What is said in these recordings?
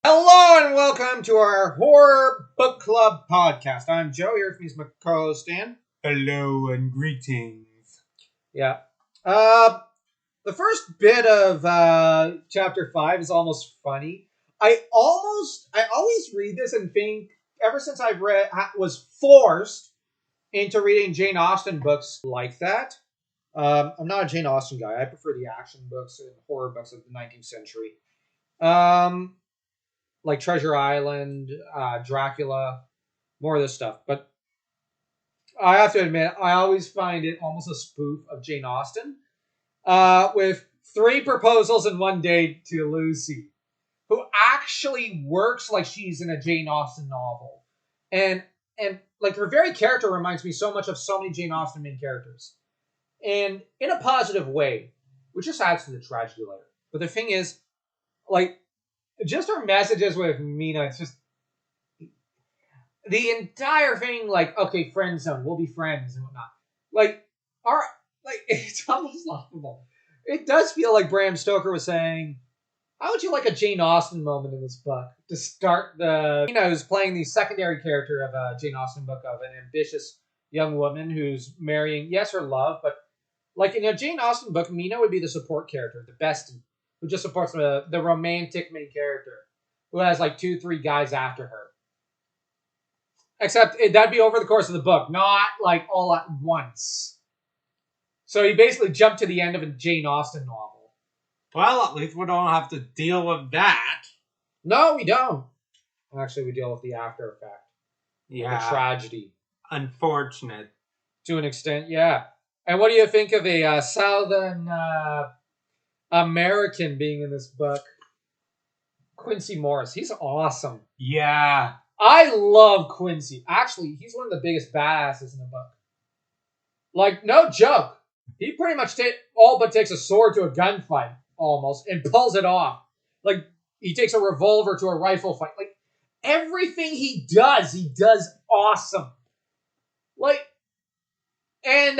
Hello and welcome to our Horror Book Club podcast. I'm Joe, here with me is my co-host Dan. Hello and greetings. Yeah. The first bit of chapter 5 is almost funny. I always read this and think, ever since was forced into reading Jane Austen books like that. I'm not a Jane Austen guy. I prefer the action books and horror books of the 19th century. Like Treasure Island, Dracula, more of this stuff. But I have to admit, I always find it almost a spoof of Jane Austen, with 3 proposals in one day to Lucy, who actually works like she's in a Jane Austen novel, and like her very character reminds me so much of so many Jane Austen main characters, and in a positive way, which just adds to the tragedy later. But the thing is, like, just her messages with Mina, it's just the entire thing, like, okay, friend zone, we'll be friends and whatnot. It's almost laughable. It does feel like Bram Stoker was saying, how would you like a Jane Austen moment in this book to start the, who's playing the secondary character of a Jane Austen book of an ambitious young woman who's marrying, yes, her love, but like in a Jane Austen book, Mina would be the support character, the bestie, who just supports the romantic main character, who has like 2-3 guys after her. Except that'd be over the course of the book, not like all at once. So he basically jumped to the end of a Jane Austen novel. Well, at least we don't have to deal with that. No, we don't. Actually, we deal with the after effect. Yeah. The tragedy. Unfortunate. To an extent, yeah. And what do you think of a Southern American being in this book? Quincy Morris. He's awesome. Yeah. I love Quincy. Actually, he's one of the biggest badasses in the book. Like, no joke. He pretty much all but takes a sword to a gunfight, almost, and pulls it off. Like, he takes a revolver to a rifle fight. Like, everything he does awesome. Like, and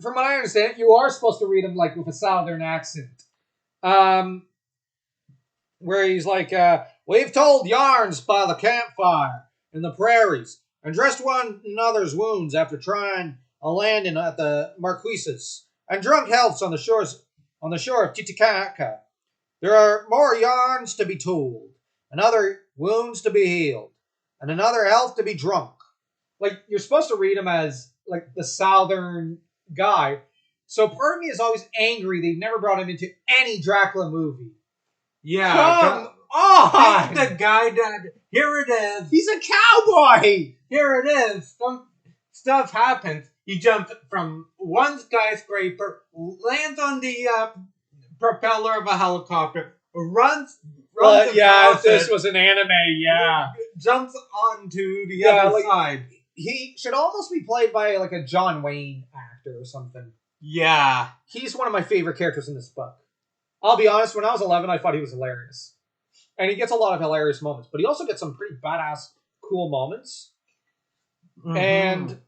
from what I understand, you are supposed to read him, like, with a Southern accent. Where he's like, we've told yarns by the campfire in the prairies and dressed one another's wounds after trying a landing at the Marquesas and drunk healths on the shore of Titicaca. There are more yarns to be told, and other wounds to be healed, and another health to be drunk. Like, you're supposed to read him as like the Southern guy. So part of me is always angry they've never brought him into any Dracula movie. Yeah. Come on! He's the guy that... Here it is. He's a cowboy! Here it is. Some stuff happens. He jumps from one skyscraper, lands on the propeller of a helicopter, runs if this was an anime, yeah. Jumps onto the other side. He should almost be played by like a John Wayne actor or something. Yeah. He's one of my favorite characters in this book. I'll be honest, when I was 11, I thought he was hilarious. And he gets a lot of hilarious moments, but he also gets some pretty badass, cool moments. Mm-hmm. And,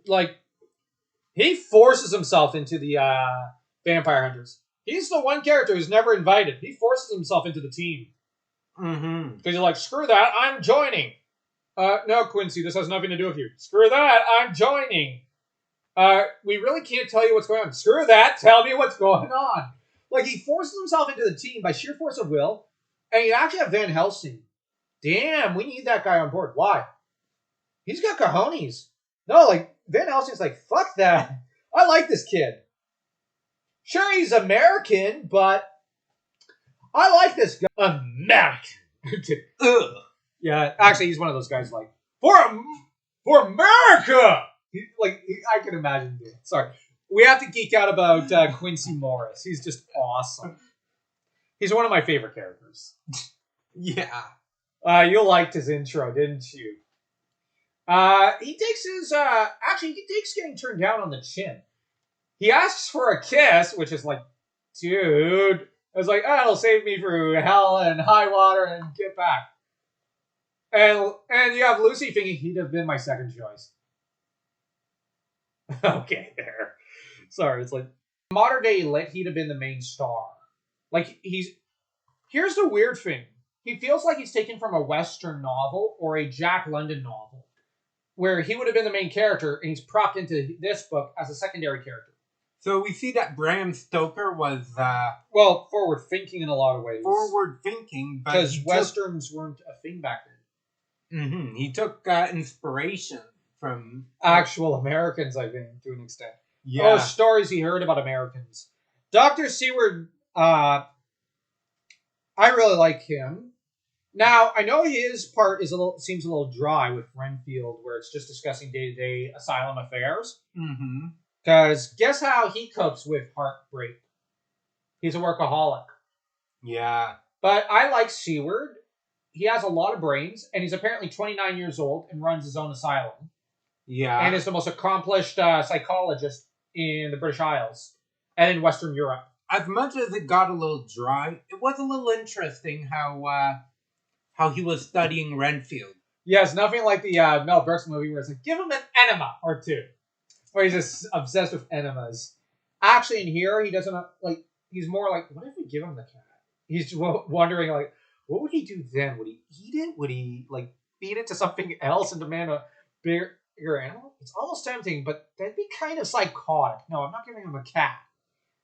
like, he forces himself into the Vampire Hunters. He's the one character who's never invited. He forces himself into the team. Mm-hmm. Because you're like, screw that, I'm joining. No, Quincy, this has nothing to do with you. Screw that, I'm joining. We really can't tell you what's going on. Screw that, tell me what's going on. Like, he forces himself into the team by sheer force of will, and you actually have Van Helsing. Damn, we need that guy on board. Why? He's got cojones. No, like, Van Helsing's like, fuck that. I like this kid. Sure, he's American, but I like this guy. American. Ugh. Yeah, actually, he's one of those guys like, for America! I can imagine doing it. Sorry. We have to geek out about Quincy Morris. He's just awesome. He's one of my favorite characters. Yeah. You liked his intro, didn't you? He takes getting turned down on the chin. He asks for a kiss, which is like, dude. I was like, it'll save me through hell and high water and get back. And you have Lucy thinking he'd have been my second choice. Okay, there. Sorry, it's like modern day lit, he'd have been the main star. Like, here's the weird thing. he feels like he's taken from a Western novel or a Jack London novel, where he would have been the main character, and he's propped into this book as a secondary character. So we see that Bram Stoker was well, forward-thinking in a lot of ways. Forward-thinking, because Westerns weren't a thing back then. Mm-hmm. He took inspiration from actual Americans, I think, to an extent. Yeah. Oh, stories he heard about Americans. Dr. Seward, I really like him. Now, I know his part seems a little dry with Renfield, where it's just discussing day-to-day asylum affairs. Mm-hmm. Because guess how he copes with heartbreak? He's a workaholic. Yeah. But I like Seward. He has a lot of brains, and he's apparently 29 years old and runs his own asylum. Yeah. And is the most accomplished psychologist in the British Isles and in Western Europe. As much as it got a little dry, it was a little interesting how he was studying Renfield. Yes, nothing like the Mel Brooks movie where it's like, give him an enema or two. Where he's just obsessed with enemas. Actually, in here, he doesn't, he's more like, what if we give him the cat? He's wondering, what would he do then? Would he eat it? Would he, feed it to something else and demand a bigger animal? It's almost tempting, but that'd be kind of psychotic. No, I'm not giving him a cat.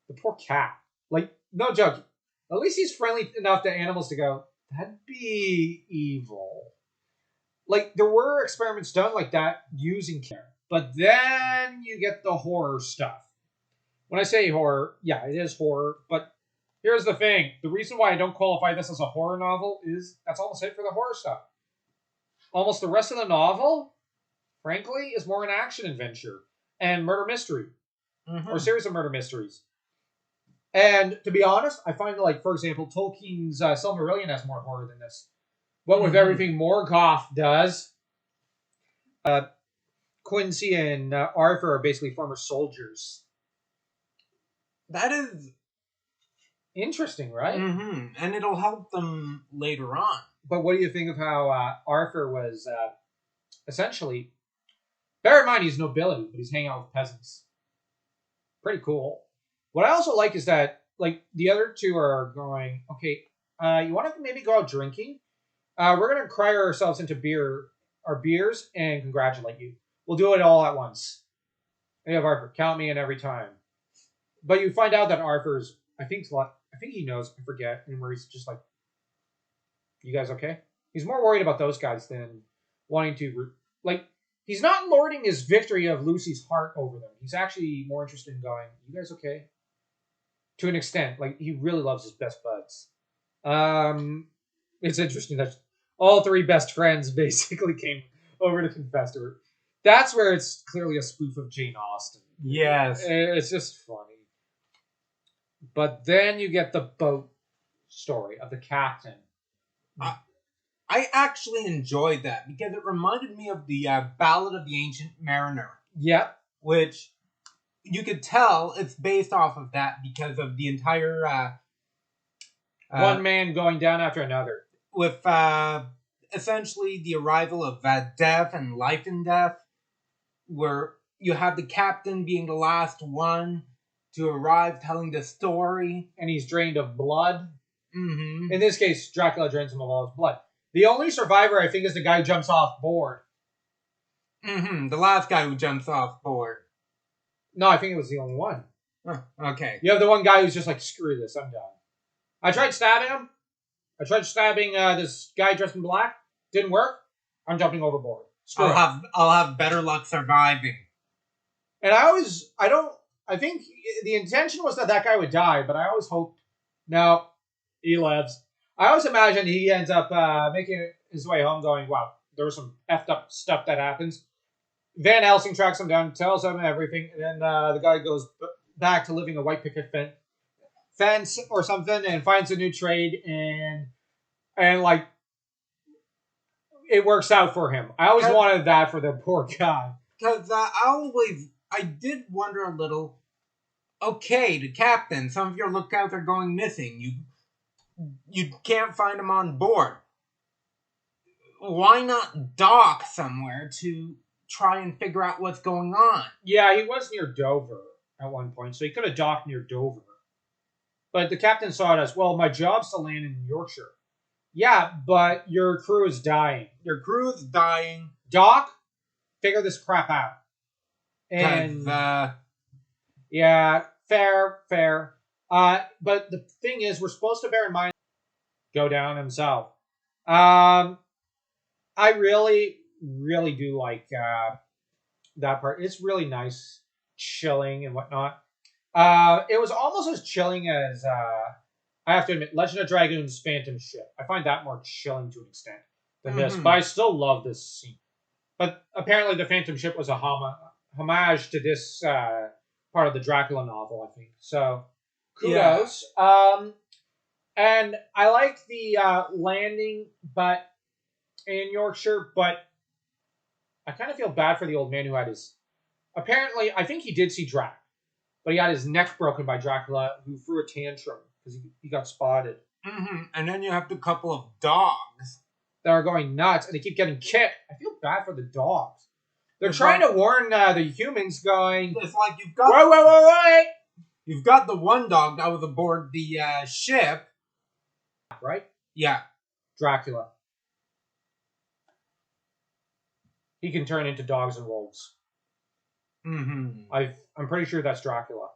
The poor cat. No joke. At least he's friendly enough to animals to go, that'd be evil. There were experiments done like that using care. But then you get the horror stuff. When I say horror, yeah, it is horror. But here's the thing. The reason why I don't qualify this as a horror novel is that's almost it for the horror stuff. Almost the rest of the novel, frankly, is more an action adventure and murder mystery. Mm-hmm. Or a series of murder mysteries. And to be honest, I find for example, Tolkien's Silmarillion has more horror than this. What with everything Morgoth does, Quincy and Arthur are basically former soldiers. That is interesting, right? Mm-hmm. And it'll help them later on. But what do you think of how Arthur was essentially... Bear in mind, he's nobility, but he's hanging out with peasants. Pretty cool. What I also like is that, the other two are going, okay, you want to maybe go out drinking? We're going to cry ourselves into our beers and congratulate you. We'll do it all at once. And you have Arthur, count me in every time. But you find out that Arthur's, I think he knows, I forget, and where he's just you guys okay? He's more worried about those guys than wanting to, he's not lording his victory of Lucy's heart over them. He's actually more interested in going, you guys okay? To an extent. He really loves his best buds. It's interesting that all three best friends basically came over to confess to her. That's where it's clearly a spoof of Jane Austen. Yes. It's just funny. But then you get the boat story of the captain. I actually enjoyed that because it reminded me of the Ballad of the Ancient Mariner. Yep. Which you could tell it's based off of that because of the entire... one man going down after another. With essentially the arrival of death and life and death, where you have the captain being the last one to arrive telling the story. And he's drained of blood. Mm-hmm. In this case, Dracula drains him of all his blood. The only survivor, I think, is the guy who jumps off board. Mm-hmm. The last guy who jumps off board. No, I think it was the only one. Okay. You have the one guy who's just screw this, I'm done. I tried stabbing him. I tried stabbing this guy dressed in black. Didn't work. I'm jumping overboard. I'll have better luck surviving. And I think the intention was that guy would die, but I always hoped, no, he lives. I always imagine he ends up making his way home going, wow, there was some effed up stuff that happens. Van Helsing tracks him down, tells him everything, and then the guy goes back to living a white picket fence or something and finds a new trade and it works out for him. I always wanted that for the poor guy. Because I did wonder a little, okay, the captain, some of your lookouts are going missing. You can't find them on board. Why not dock somewhere to try and figure out what's going on? Yeah, he was near Dover at one point, so he could have docked near Dover. But the captain saw it as, well, my job's to land in Yorkshire. Yeah, but your crew is dying. Your crew is dying. Doc, figure this crap out. And yeah, fair. But the thing is, we're supposed to bear in mind go down himself. I really do like that part. It's really nice, chilling and whatnot. It was almost as chilling as I have to admit, Legend of Dragoon's Phantom Ship. I find that more chilling to an extent than this, but I still love this scene. But apparently, the Phantom Ship was a homage to this part of the Dracula novel, I think. So, kudos. Yeah. And I like the landing, but in Yorkshire, but I kind of feel bad for the old man who had his. Apparently, I think he did see Drac, but he had his neck broken by Dracula, who threw a tantrum because he got spotted. And then you have the couple of dogs that are going nuts, and they keep getting kicked. I feel bad for the dogs. They're trying to warn the humans, going. It's like you've got. Wait! You've got the one dog that was aboard the ship, right? Yeah, Dracula. He can turn into dogs and wolves. I'm pretty sure that's Dracula.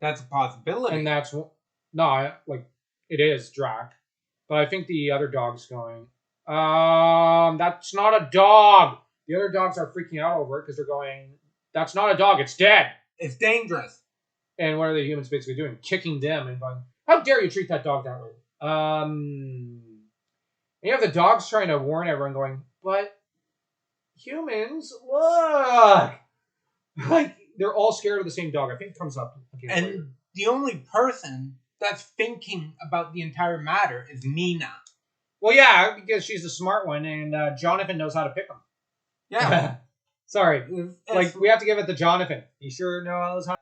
That's a possibility. And that's no, like it is Drac, but I think the other dog's going. That's not a dog. The other dogs are freaking out over it because they're going. That's not a dog. It's dead. It's dangerous. And what are the humans basically doing? Kicking them and going, "How dare you treat that dog that way?" And you have the dogs trying to warn everyone, going, "But humans, look!" Like they're all scared of the same dog. I think it comes up and later. The only person that's thinking about the entire matter is Mina. Well, yeah, because she's the smart one, and Jonathan knows how to pick them. Yeah. Sorry. Like, we have to give it to Jonathan. He sure knows how.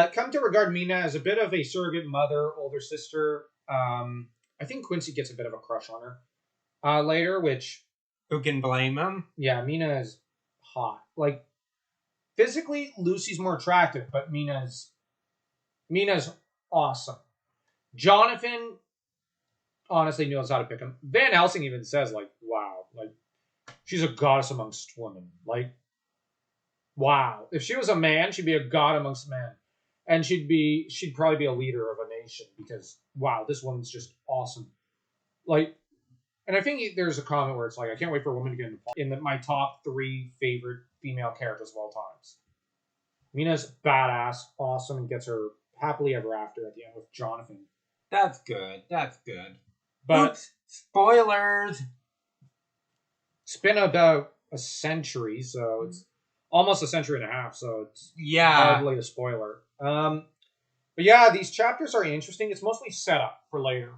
Come to regard Mina as a bit of a surrogate mother, older sister. I think Quincy gets a bit of a crush on her later, which... Who can blame him? Yeah, Mina is hot. Like, physically, Lucy's more attractive, but Mina's awesome. Jonathan honestly knows how to pick him. Van Helsing even says, like, wow, like, she's a goddess amongst women. Like, wow. If she was a man, she'd be a god amongst men. And she'd probably be a leader of a nation because, wow, this woman's just awesome. Like, and I think there's a comment where it's like, I can't wait for a woman to get in my top 3 favorite female characters of all times. Mina's badass, awesome, and gets her happily ever after at the end with Jonathan. That's good. But oops, spoilers. It's been about a century, so it's almost a century and a half, so it's hardly a spoiler. But yeah, these chapters are interesting. It's mostly set up for later.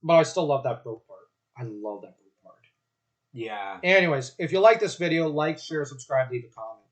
But I still love that boat part. I love that boat part. Yeah. Anyways, if you like this video, like, share, subscribe, leave a comment.